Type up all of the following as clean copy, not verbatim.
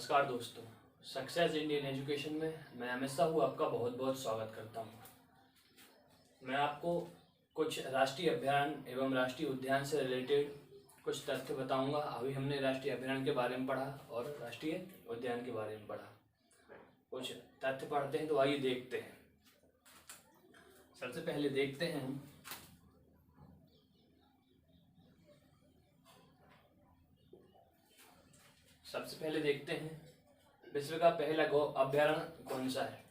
नमस्कार दोस्तों, success Indian education में मैं हमेशा हूँ आपका बहुत बहुत स्वागत करता हूँ। मैं आपको कुछ राष्ट्रीय अभयारण्य एवं राष्ट्रीय उद्यान से रिलेटेड कुछ तथ्य बताऊंगा। अभी हमने राष्ट्रीय अभयारण्य के बारे में पढ़ा और राष्ट्रीय उद्यान के बारे में पढ़ा। कुछ तथ्य पढ़ते हैं तो आइए देखते हैं। सबसे पहले देखते हैं हम विश्व का पहला गौ अभयारण्य कौन सा है।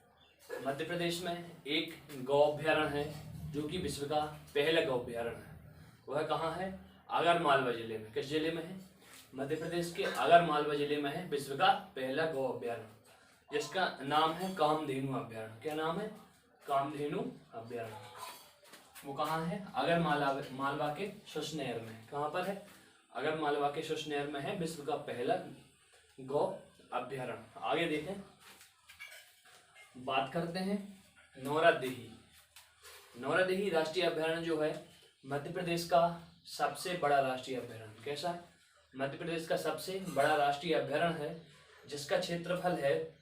मध्य प्रदेश में एक गौ अभयारण्य है जो कि विश्व का पहला गौ अभयारण्य है। वह कहाँ है? आगर मालवा जिले में। किस जिले में है? मध्य प्रदेश के आगर मालवा जिले में है विश्व का पहला गौ अभयारण्य, जिसका नाम है कामधेनु अभयारण्य। क्या नाम है? कामधेनु अभयारण्य। वो कहाँ है? आगर मालवा के सुसनेर में। कहाँ पर है? आगर मालवा के सुसनेर में है विश्व का पहला गौ अभयारण्य। आगे देखें, बात करते हैं नौरादेही। नौरादेही राष्ट्रीय अभयारण्य जो है मध्य प्रदेश का सबसे बड़ा राष्ट्रीय अभयारण्य। कैसा है? मध्य प्रदेश का सबसे बड़ा राष्ट्रीय अभयारण्य है, जिसका क्षेत्रफल है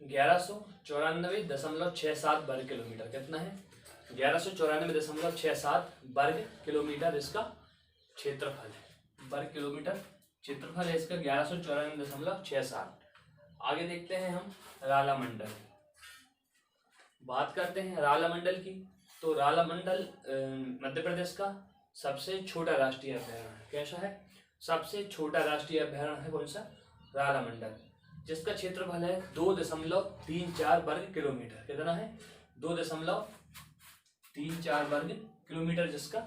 1194.67 वर्ग किलोमीटर। कितना है? 1194.67 वर्ग किलोमीटर इसका क्षेत्रफल है। वर्ग किलोमीटर क्षेत्रफल है इसका 1194.67। आगे देखते हैं हम राला मंडल। बात करते हैं राला मंडल की, तो राला मंडल मध्य प्रदेश का सबसे छोटा राष्ट्रीय अभयारण्य है। कैसा है? सबसे छोटा राष्ट्रीय अभयारण्य है कौन सा? राला मंडल, जिसका क्षेत्रफल है 2.34 वर्ग किलोमीटर। कितना है? 2.34 वर्ग किलोमीटर जिसका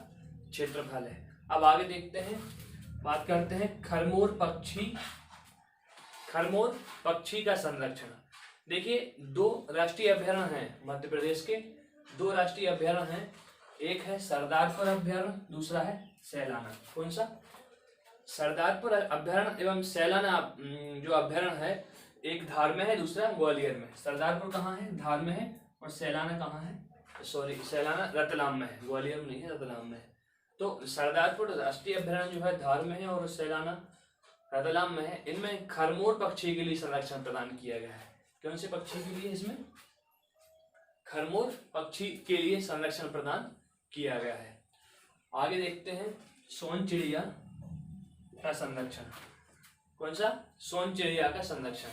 क्षेत्रफल है। अब आगे देखते हैं, बात करते हैं खरमोर पक्षी का संरक्षण। देखिए, दो राष्ट्रीय अभयारण्य हैं मध्य प्रदेश के। दो राष्ट्रीय अभयारण्य हैं, एक है सरदारपुर अभयारण्य, दूसरा है सैलाना। कौन सा? सरदारपुर अभयारण्य एवं सैलाना जो अभयारण्य है, एक धार में है, दूसरा ग्वालियर में। सरदारपुर कहाँ है? धार में है। और सैलाना कहाँ है? सैलाना रतलाम में है, ग्वालियर में नहीं है, रतलाम में है। तो सरदारपुर राष्ट्रीय अभयारण्य जो है धार में है और सैलाना रतलाम में है। इनमें खरमोर पक्षी के लिए संरक्षण प्रदान किया गया है। कौन से पक्षी के लिए? इसमें खरमोर पक्षी के लिए संरक्षण प्रदान किया गया है। आगे देखते हैं सोन चिड़िया का संरक्षण। कौन सा? सोन चिड़िया का संरक्षण।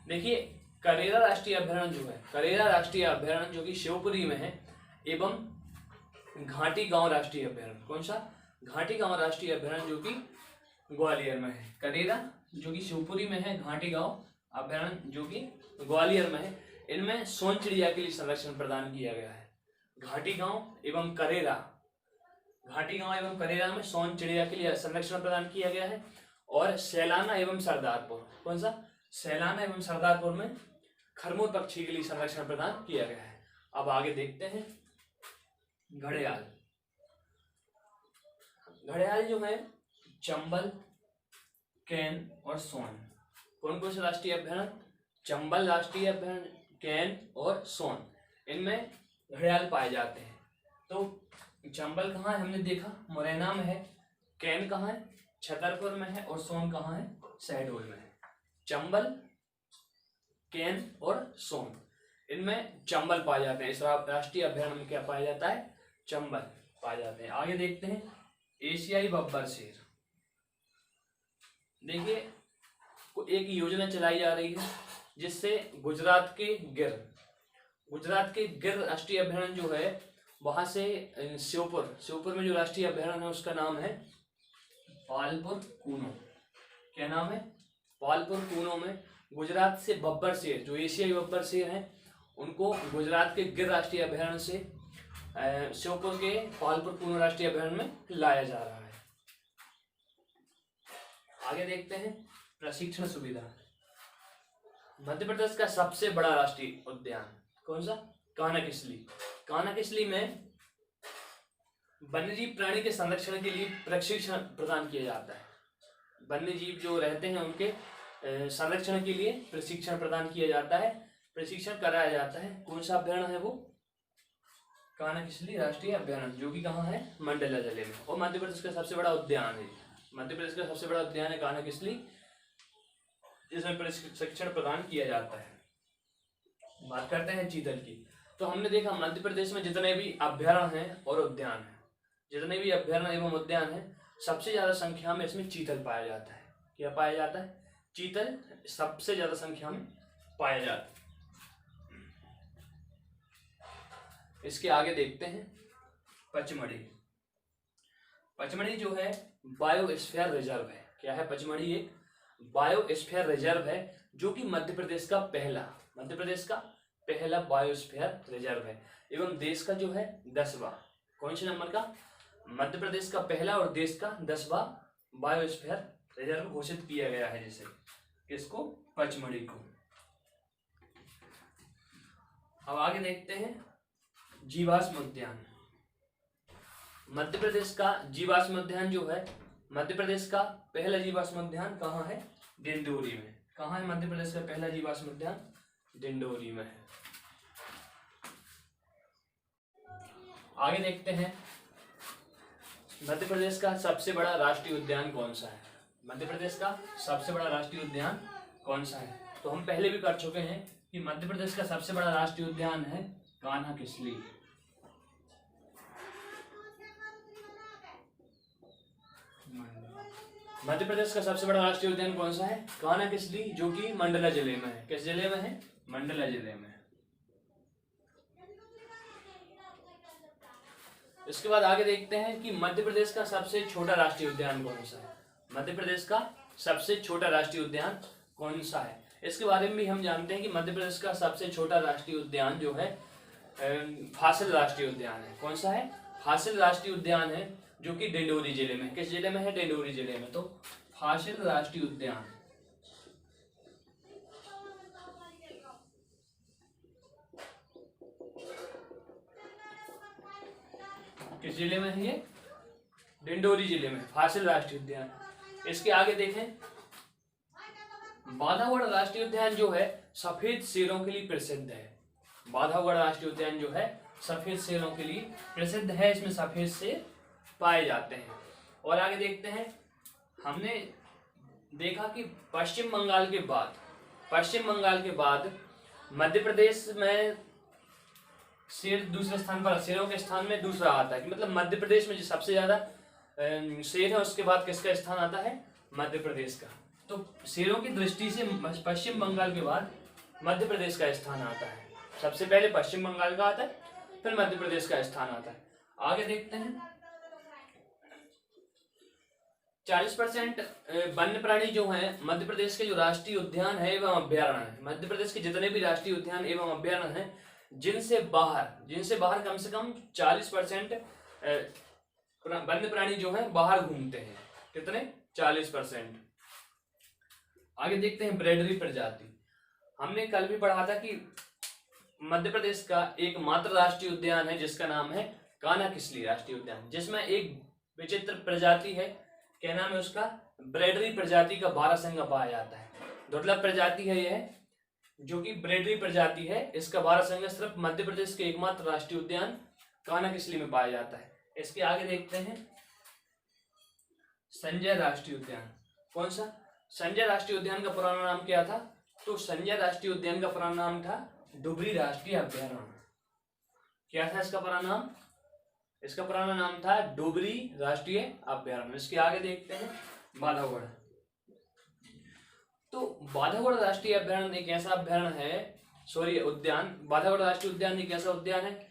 देखिए, करेरा राष्ट्रीय अभयारण्य जो है, करेरा राष्ट्रीय अभयारण्य जो कि शिवपुरी में है, एवं घाटी गांव राष्ट्रीय अभयारण्य। कौन सा? घाटी गांव राष्ट्रीय अभयारण्य जो कि ग्वालियर में है। करेरा जो कि शिवपुरी में है, घाटी गांव अभयारण्य जो कि ग्वालियर में है। इनमें सोन चिड़िया के लिए संरक्षण प्रदान किया गया है। घाटी गांव एवं करेरा में सोन चिड़िया के लिए संरक्षण प्रदान किया गया है। और सैलाना एवं सरदारपुर, कौन सा? सैलाना एवं सरदारपुर में खरमोर पक्षी के लिए संरक्षण प्रदान किया गया है। अब आगे देखते हैं घड़ियाल। घड़ियाल जो है चंबल, कैन और सोन। कौन कौन से राष्ट्रीय अभयारण्य? चंबल राष्ट्रीय अभयारण्य, कैन और सोन, इनमें घड़ियाल पाए जाते हैं। तो चंबल कहाँ है? हमने देखा मुरैना में है। कैन कहाँ है? छतरपुर में है। और सोन कहाँ है? शहडोल में है। चंबल, कैन और सोन, इनमें चंबल पाए जाते हैं। इस राष्ट्रीय अभयारण्य में क्या पाया जाता है? चंबल पाए जाते हैं। आगे देखते हैं एशियाई बब्बर शेर। देखिए, एक योजना चलाई जा रही है जिससे गुजरात के गिर राष्ट्रीय अभयारण्य जो है, वहां से श्योपुर में जो राष्ट्रीय अभयारण्य है उसका नाम है पालपुर कूनो। क्या नाम है? पालपुर कूनो में गुजरात से बब्बर शेर, जो एशियाई बब्बर शेर हैं, उनको गुजरात के गिर राष्ट्रीय अभयारण्य से श्योपुर के पालपुर कूनो राष्ट्रीय अभयारण्य में लाया जा रहा है। आगे देखते हैं प्रशिक्षण सुविधा। मध्य प्रदेश का सबसे बड़ा राष्ट्रीय उद्यान कौन सा? कान्हा-किसली। कान्हा-किसली में वन्यजीव प्राणी के संरक्षण के लिए प्रशिक्षण प्रदान किया जाता है। वन्यजीव जो रहते हैं उनके संरक्षण के लिए प्रशिक्षण प्रदान किया जाता है, प्रशिक्षण कराया जाता है। कौन सा अभयारण्य है वो? कान्हा-किसली राष्ट्रीय अभयारण्य, जो कि कहाँ है? मंडला जिले में। और मध्य प्रदेश का सबसे बड़ा उद्यान है। मध्य प्रदेश का सबसे बड़ा उद्यान है कान्हा-किसली। इसमें प्रशिक्षण प्रदान किया जाता है। बात करते हैं चीतल की। तो हमने देखा मध्य प्रदेश में जितने भी अभ्यारण्य हैं और उद्यान हैं, जितने भी अभ्यारण्य एवं उद्यान हैं, सबसे ज्यादा संख्या में इसमें चीतल पाया जाता है। क्या पाया जाता है? चीतल सबसे ज्यादा संख्या में पाया जाता है। इसके आगे देखते हैं पचमढ़ी। पचमढ़ी जो है बायोस्फीयर रिजर्व है। क्या है? पचमढ़ी एक बायोस्फीयर रिजर्व है, जो कि मध्य प्रदेश का पहला बायोस्फीयर रिजर्व है एवं देश का जो है 10वां। कौन से नंबर का? मध्य प्रदेश का पहला और देश का 10वां बायोस्फीयर रिजर्व घोषित किया गया है। जैसे किसको? पचमढ़ी को। अब आगे देखते हैं जीवाश्म उद्यान। मध्य प्रदेश का जीवाश्म उद्यान जो है, मध्य प्रदेश का पहला जीवाश्म उद्यान कहाँ है? डिंडोरी में। कहाँ है मध्य प्रदेश का पहला जीवाश्म उद्यान? डिंडोरी में है। आगे देखते हैं मध्य प्रदेश का सबसे बड़ा राष्ट्रीय उद्यान कौन सा है? मध्य प्रदेश का सबसे बड़ा राष्ट्रीय उद्यान कौन सा है? तो हम पहले भी कर चुके हैं कि मध्य प्रदेश का सबसे बड़ा राष्ट्रीय उद्यान है कान्हा किसली। मध्य प्रदेश का सबसे बड़ा राष्ट्रीय उद्यान कौन सा है? कान्हा किसली, जो कि मंडला जिले में है। किस जिले में है? मंडला जिले में। इसके बाद आगे देखते हैं कि मध्य प्रदेश का सबसे छोटा राष्ट्रीय उद्यान कौन सा है? मध्य प्रदेश का सबसे छोटा राष्ट्रीय उद्यान कौन सा है? इसके बारे में भी हम जानते हैं कि मध्य प्रदेश का सबसे छोटा राष्ट्रीय उद्यान जो है फासिल राष्ट्रीय उद्यान है। कौन सा है? फासिल राष्ट्रीय उद्यान है, जो कि डिंडोरी जिले में। किस जिले में है? डिंडोरी जिले में। तो फासिल राष्ट्रीय उद्यान किस जिले में है? ये डिंडोरी जिले में फासिल राष्ट्रीय उद्यान। इसके आगे देखें बांधवगढ़ राष्ट्रीय उद्यान जो है सफेद शेरों के लिए प्रसिद्ध है। बांधवगढ़ राष्ट्रीय उद्यान जो है सफेद शेरों के लिए प्रसिद्ध है। इसमें सफेद शेर पाए जाते हैं। और आगे देखते हैं, हमने देखा कि पश्चिम बंगाल के बाद मध्य प्रदेश में शेर दूसरे स्थान पर, शेरों के स्थान में दूसरा आता है। कि मतलब मध्य प्रदेश में जो सबसे ज्यादा शेर है, उसके बाद किसका स्थान आता है? मध्य प्रदेश का। तो शेरों की दृष्टि से पश्चिम बंगाल के बाद मध्य प्रदेश का स्थान आता है। सबसे पहले पश्चिम बंगाल का आता है, फिर मध्य प्रदेश का स्थान आता है। आगे देखते हैं 40% वन्य प्राणी जो है मध्य प्रदेश के जो राष्ट्रीय उद्यान है एवं अभ्यारण्य है, मध्य प्रदेश के जितने भी राष्ट्रीय उद्यान एवं अभ्यारण्य हैं, जिनसे बाहर कम से कम 40% वन्य प्राणी जो है बाहर घूमते हैं। कितने? 40%। आगे देखते हैं ब्रेडरी प्रजाति। हमने कल भी पढ़ा था कि मध्य प्रदेश का एकमात्र राष्ट्रीय उद्यान है जिसका नाम है कान्हा किसली राष्ट्रीय उद्यान, जिसमें एक विचित्र प्रजाति है। क्या नाम है उसका? ब्रेडरी प्रजाति का बारहसिंगा पाया जाता है। दुर्लभ प्रजाति है यह, जो कि ब्रेडरी प्रजाति है। इसका बारहसिंगा सिर्फ मध्य प्रदेश के एकमात्र राष्ट्रीय उद्यान कान्हा किसली में पाया जाता है। इसके आगे देखते हैं संजय राष्ट्रीय उद्यान। कौन सा? संजय राष्ट्रीय उद्यान का पुराना नाम क्या था? तो संजय राष्ट्रीय उद्यान का पुराना नाम था डुबरी राष्ट्रीय अभ्यारण्य। क्या था इसका पुराना नाम? इसका पुराना नाम था डुबरी राष्ट्रीय अभ्यारण्य। इसके आगे देखते हैं बांधवगढ़। तो बांधवगढ़ राष्ट्रीय अभ्यारण्य एक ऐसा अभ्यारण्य है, उद्यान। बांधवगढ़ राष्ट्रीय उद्यान एक ऐसा उद्यान है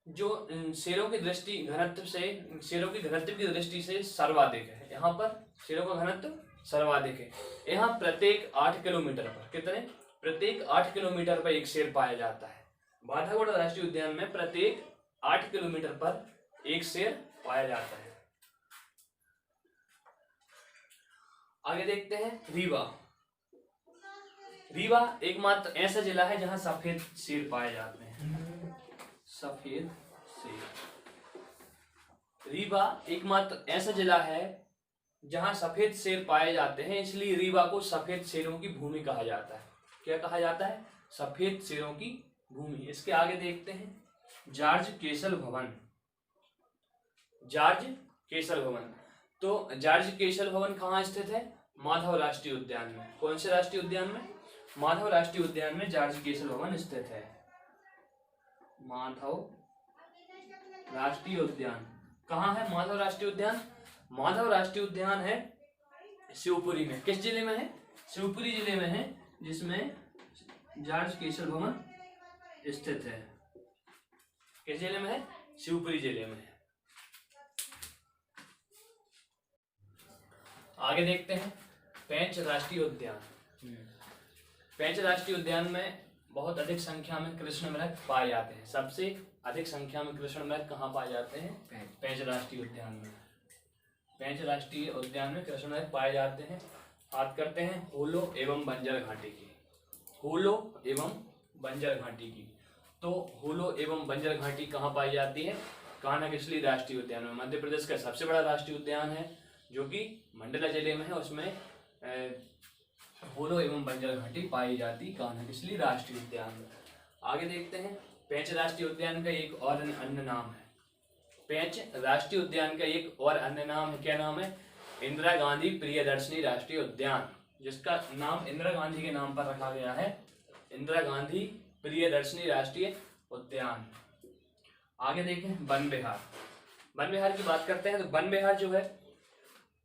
जो शेरों की घनत्व की दृष्टि से सर्वाधिक है। यहाँ पर शेरों का घनत्व सर्वाधिक है। यहाँ प्रत्येक 8 किलोमीटर पर, कितने? प्रत्येक 8 किलोमीटर पर एक शेर पाया जाता है। बांधवगढ़ राष्ट्रीय उद्यान में प्रत्येक 8 किलोमीटर पर एक शेर पाया जाता है। आगे देखते हैं रीवा एकमात्र ऐसा जिला है जहां सफेद शेर पाए जाते हैं। सफेद शेर। रीवा एकमात्र ऐसा जिला है जहां सफेद शेर पाए जाते हैं, इसलिए रीवा को सफेद शेरों की भूमि कहा जाता है। क्या कहा जाता है? सफेद शेरों की भूमि। इसके आगे देखते हैं जॉर्ज केसल भवन। तो जॉर्ज केसल भवन कहाँ स्थित है? माधव राष्ट्रीय उद्यान में। कौन से राष्ट्रीय उद्यान में? माधव राष्ट्रीय उद्यान में जॉर्ज केसल भवन स्थित है। माधव राष्ट्रीय उद्यान कहाँ है? माधव राष्ट्रीय उद्यान, माधव राष्ट्रीय उद्यान है शिवपुरी में। किस जिले में है? शिवपुरी जिले में है, जिसमें जॉर्ज केसल भवन स्थित है। किस जिले में है? शिवपुरी जिले में है। आगे देखते हैं पेंच राष्ट्रीय उद्यान। पेंच राष्ट्रीय उद्यान में बहुत अधिक संख्या में कृष्ण मृग पाए जाते हैं। सबसे अधिक संख्या में कृष्ण मृग कहाँ पाए जाते हैं? पेंच राष्ट्रीय उद्यान में। पेंच राष्ट्रीय उद्यान में कृष्ण मृग पाए जाते हैं। बात करते हैं होलो एवं बंजर घाटी की। होलो एवं बंजर घाटी की। तो होलो एवं बंजर घाटी कहाँ पाई जाती है? कान्हा-किसली राष्ट्रीय उद्यान में। मध्य प्रदेश का सबसे बड़ा राष्ट्रीय उद्यान है, जो कि मंडला जिले में है। उसमें होलो एवं बंजर घाटी पाई जाती कान्हा-किसली राष्ट्रीय उद्यान में। आगे देखते हैं पेंच राष्ट्रीय उद्यान का एक और अन्य नाम है। पेंच राष्ट्रीय उद्यान का एक और अन्य नाम है। क्या नाम है? इंदिरा गांधी प्रियदर्शनी राष्ट्रीय उद्यान, जिसका नाम इंदिरा गांधी के नाम पर रखा गया है। इंदिरा गांधी प्रियदर्शनी राष्ट्रीय उद्यान। आगे देखें वन विहार। वन विहार की बात करते हैं तो वन विहार जो है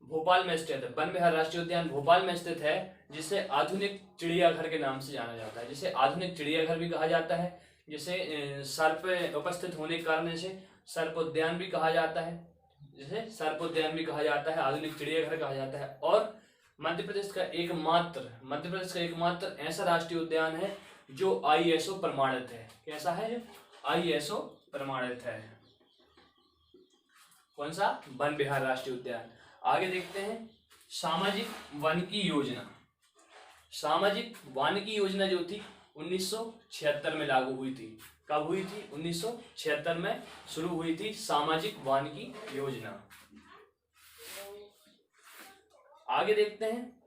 भोपाल में स्थित है। वन विहार राष्ट्रीय उद्यान भोपाल में स्थित है, जिसे आधुनिक चिड़ियाघर के नाम से जाना जाता है। जिसे आधुनिक चिड़ियाघर भी कहा जाता है, जिसे सर्प उपस्थित होने के कारण से सर्प उद्यान भी कहा जाता है। जिसे सर्प उद्यान भी कहा जाता है, आधुनिक चिड़ियाघर कहा जाता है। और मध्य प्रदेश का एकमात्र ऐसा राष्ट्रीय उद्यान है जो ISO प्रमाणित है। कैसा है? ISO प्रमाणित है। कौन सा? वन विहार राष्ट्रीय उद्यान। आगे देखते हैं सामाजिक वानिकी योजना। सामाजिक वानिकी योजना जो थी 1976 में लागू हुई थी। कब हुई थी? 1976 में शुरू हुई थी सामाजिक वानिकी योजना। आगे देखते हैं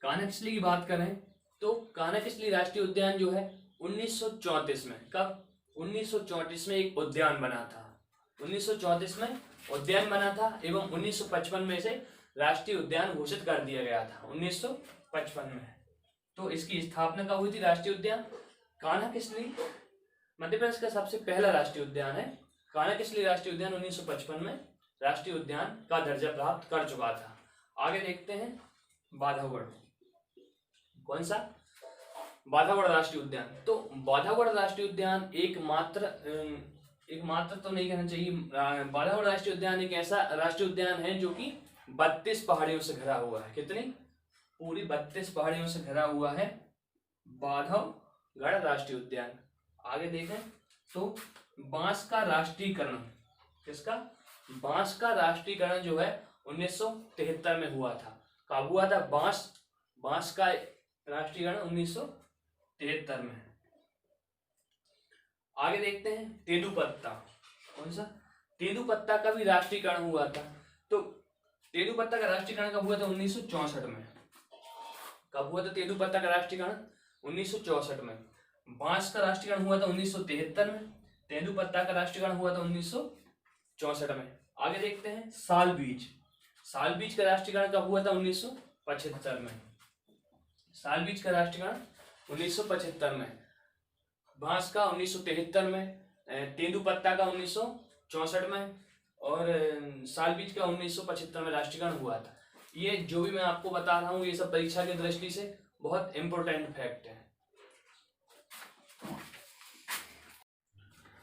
कान्हा-किसली की बात करें तो कान्हा-किसली राष्ट्रीय उद्यान जो है 1934 में, कब? 1934 में एक उद्यान बना था। 1934 में उद्यान बना था एवं 1955 में इसे राष्ट्रीय उद्यान घोषित कर दिया गया था। 1955 में। तो इसकी स्थापना कब हुई थी? राष्ट्रीय उद्यान कान्हा-किसली मध्य प्रदेश का सबसे पहला राष्ट्रीय उद्यान है। कान्हा-किसली राष्ट्रीय उद्यान 1955 में राष्ट्रीय उद्यान का दर्जा प्राप्त कर चुका था। आगे देखते हैं बांधवगढ़। कौन सा? बांधवगढ़ राष्ट्रीय उद्यान। तो बांधवगढ़ राष्ट्रीय उद्यान एकमात्र तो नहीं कहना चाहिए। बांधवगढ़ राष्ट्रीय उद्यान एक ऐसा राष्ट्रीय उद्यान है जो कि 32 पहाड़ियों से घिरा हुआ है। कितनी? पूरी 32 पहाड़ियों से घिरा हुआ है बांधवगढ़ राष्ट्रीय उद्यान। आगे देखें तो बांस का राष्ट्रीयकरण। किसका? बांस का राष्ट्रीयकरण जो है 1973 में हुआ था। कब हुआ था? बांस का राष्ट्रीयकरण 1973 में। आगे देखते हैं तेंदूपत्ता। कौन सा? तेंदूपत्ता का भी राष्ट्रीयकरण हुआ था। तो तेंदूपत्ता का राष्ट्रीयकरण कब हुआ था? 1964 में। कब हुआ था तेंदूपत्ता का राष्ट्रीयकरण? 1964 में। बांस का राष्ट्रीयकरण हुआ था 1973 में। तेंदूपत्ता का राष्ट्रीयकरण हुआ था 1964 में। आगे देखते हैं साल बीज। साल बीज का राष्ट्रीयकरण कब हुआ था? 1975 में। साल बीज का राष्ट्रीयकरण 1975 में। बांस का 1973 में, तेंदूपत्ता का 1964 में और साल बीज का 1975 में राष्ट्रीयकरण हुआ था। ये जो भी मैं आपको बता रहा हूँ ये सब परीक्षा की दृष्टि से बहुत इंपॉर्टेंट फैक्ट है।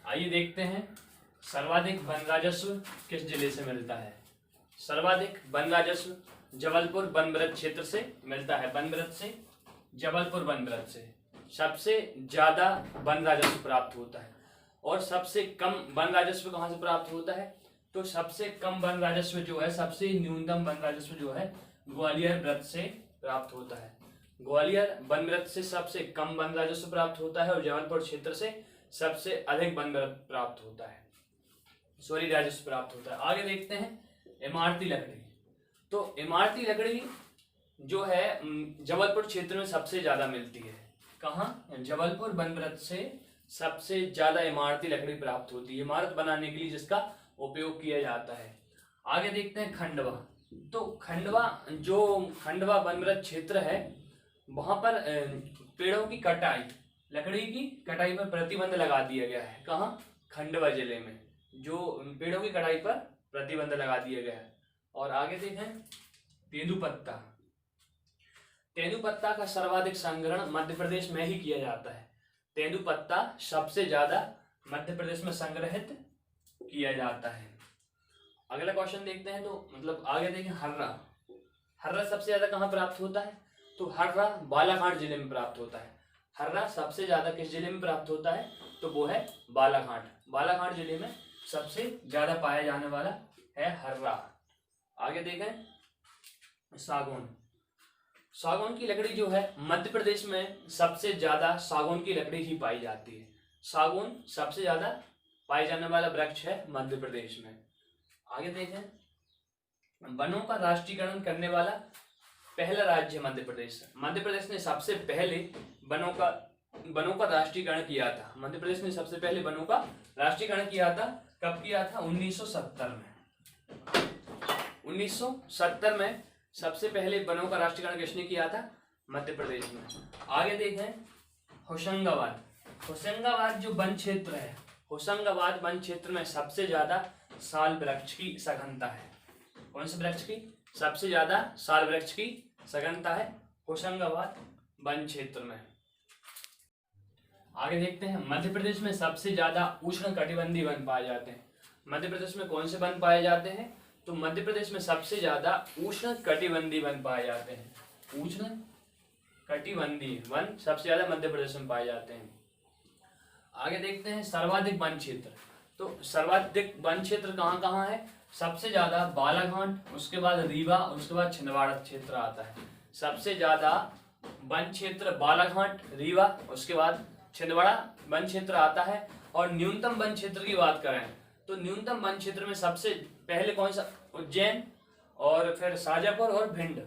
आइए देखते हैं सर्वाधिक वन राजस्व किस जिले से मिलता है। सर्वाधिक वन राजस्व जबलपुर वन वृत्त क्षेत्र से मिलता है। वन वृत्त से, जबलपुर वन वृत्त से सबसे ज्यादा वन राजस्व प्राप्त होता है। और सबसे कम वन राजस्व कहाँ से प्राप्त होता है? तो सबसे कम वन राजस्व जो है, सबसे न्यूनतम वन राजस्व जो है ग्वालियर वृत्त से प्राप्त होता है। ग्वालियर वन वृत्त से सबसे कम वन राजस्व प्राप्त होता है और जबलपुर क्षेत्र से सबसे अधिक वन प्राप्त होता है, राजस्व प्राप्त होता है। आगे देखते हैं इमारती लकड़ी। तो इमारती लकड़ी जो है जबलपुर क्षेत्र में सबसे ज्यादा मिलती है। कहाँ? जबलपुर वन वृत्त से सबसे ज्यादा इमारती लकड़ी प्राप्त होती है, इमारत बनाने के लिए जिसका उपयोग किया जाता है। आगे देखते हैं खंडवा। तो खंडवा वनवृक्ष क्षेत्र है, वहां पर पेड़ों की कटाई, लकड़ी की कटाई पर प्रतिबंध लगा दिया गया है। कहाँ? खंडवा जिले में जो पेड़ों की कटाई पर प्रतिबंध लगा दिया गया है। और आगे देखें, तेंदुपत्ता। तेंदुपत्ता का सर्वाधिक संग्रहण मध्य प्रदेश में ही किया जाता है। तेंदुपत्ता सबसे ज्यादा मध्य प्रदेश में संग्रहित किया जाता है। अगला क्वेश्चन देखते हैं, तो मतलब आगे देखें, हर्रा। हर्रा सबसे ज्यादा कहाँ प्राप्त होता है? तो हर्रा बालाघाट जिले में प्राप्त होता है। हर्रा सबसे ज्यादा किस जिले में प्राप्त होता है? तो वो है बालाघाट। बालाघाट जिले में सबसे ज्यादा पाया जाने वाला है हर्रा। आगे देखें, सागौन। सागौन की लकड़ी जो है मध्य प्रदेश में सबसे ज्यादा सागौन की लकड़ी ही पाई जाती है। सागौन सबसे ज्यादा पाए जाने वाला वृक्ष है मध्य प्रदेश में। आगे देखें, वनों का राष्ट्रीयकरण करने वाला पहला राज्य मध्य प्रदेश। मध्य प्रदेश ने सबसे पहले वनों का राष्ट्रीयकरण किया था। मध्य प्रदेश ने सबसे पहले वनों का राष्ट्रीयकरण किया था। कब किया था? 1970 में। 1970 में सबसे पहले वनों का राष्ट्रीयकरण किसने किया था? मध्य प्रदेश में। आगे देखें, होशंगाबाद। होशंगाबाद जो वन क्षेत्र है, होशंगाबाद वन क्षेत्र में सबसे ज्यादा साल वृक्ष की सघनता है। कौन से वृक्ष की? सबसे ज्यादा साल वृक्ष की सघनता है होशंगाबाद वन क्षेत्र में। आगे देखते हैं, मध्य प्रदेश में सबसे ज्यादा उष्ण कटिबंधीय वन पाए जाते हैं। मध्य प्रदेश में कौन से वन पाए जाते हैं? तो मध्य प्रदेश में सबसे ज्यादा उष्ण कटिबंधीय वन पाए जाते हैं। उष्ण कटिबंधीय वन सबसे ज्यादा मध्य प्रदेश में पाए जाते हैं। आगे देखते हैं, सर्वाधिक वन क्षेत्र। तो सर्वाधिक वन क्षेत्र कहाँ कहाँ है? सबसे ज्यादा बालाघाट, उसके बाद रीवा, उसके बाद छिंदवाड़ा क्षेत्र आता है। सबसे ज्यादा वन क्षेत्र बालाघाट, रीवा, उसके बाद छिंदवाड़ा वन क्षेत्र आता है। और न्यूनतम वन क्षेत्र की बात करें तो न्यूनतम वन क्षेत्र में सबसे पहले कौन सा? उज्जैन, और फिर शाजापुर और भिंड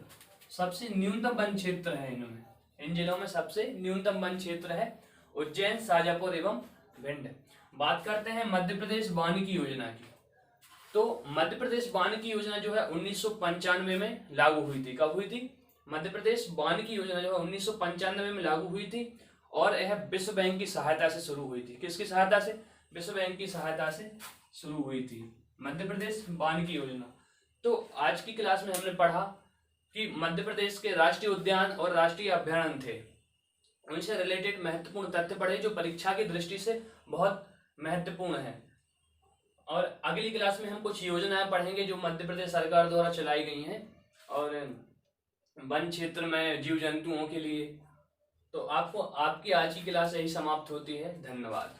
सबसे न्यूनतम वन क्षेत्र है। इनमें इन जिलों में सबसे न्यूनतम वन क्षेत्र है उज्जैन, शाजापुर एवं भिंड। बात करते हैं मध्य प्रदेश वानिकी योजना की। तो मध्य प्रदेश वानिकी योजना जो है 1995 में लागू हुई थी। कब हुई थी? मध्य प्रदेश वानिकी योजना जो है 1995 में लागू हुई थी और यह विश्व बैंक की सहायता से शुरू हुई थी। किसकी सहायता से? विश्व बैंक की सहायता से शुरू हुई थी मध्य प्रदेश वानिकी योजना। तो आज की क्लास में हमने पढ़ा कि मध्य प्रदेश के राष्ट्रीय उद्यान और राष्ट्रीय अभयारण्य थे, उनसे रिलेटेड महत्वपूर्ण तथ्य पढ़े जो परीक्षा की दृष्टि से बहुत महत्वपूर्ण है। और अगली क्लास में हम कुछ योजनाएं पढ़ेंगे जो मध्य प्रदेश सरकार द्वारा चलाई गई हैं और वन क्षेत्र में जीव जंतुओं के लिए। तो आपकी आज की क्लास यही समाप्त होती है। धन्यवाद।